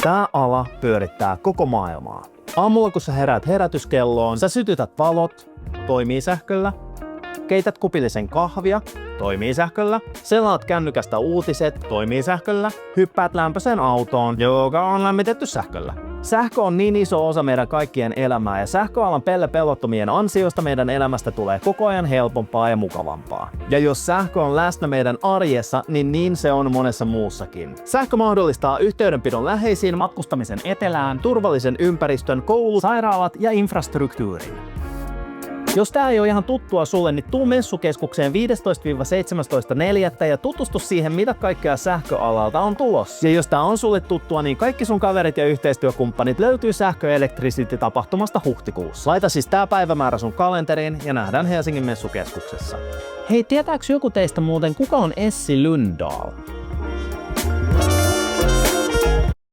Tää ala pyörittää koko maailmaa. Aamulla kun sä heräät herätyskelloon, sä sytytät valot, toimii sähköllä. Keität kupillisen kahvia, toimii sähköllä. Selaat kännykästä uutiset, toimii sähköllä. Hyppäät lämpöiseen autoon, joka on lämmitetty sähköllä. Sähkö on niin iso osa meidän kaikkien elämää ja sähköalan pellepellottomien ansiosta meidän elämästä tulee koko ajan helpompaa ja mukavampaa. Ja jos sähkö on läsnä meidän arjessa, niin se on monessa muussakin. Sähkö mahdollistaa yhteydenpidon läheisiin, matkustamisen etelään, turvallisen ympäristön, koulut, sairaalat ja infrastruktuurin. Jos tää ei ole ihan tuttua sulle, niin tuu messukeskukseen 15-17.4. ja tutustu siihen, mitä kaikkea sähköalalta on tulossa. Ja jos tää on sulle tuttua, niin kaikki sun kaverit ja yhteistyökumppanit löytyy Sähkö Electricity-tapahtumasta huhtikuussa. Laita siis tää päivämäärä sun kalenteriin ja nähdään Helsingin messukeskuksessa. Hei, tietääks joku teistä muuten, kuka on Essi Lundahl?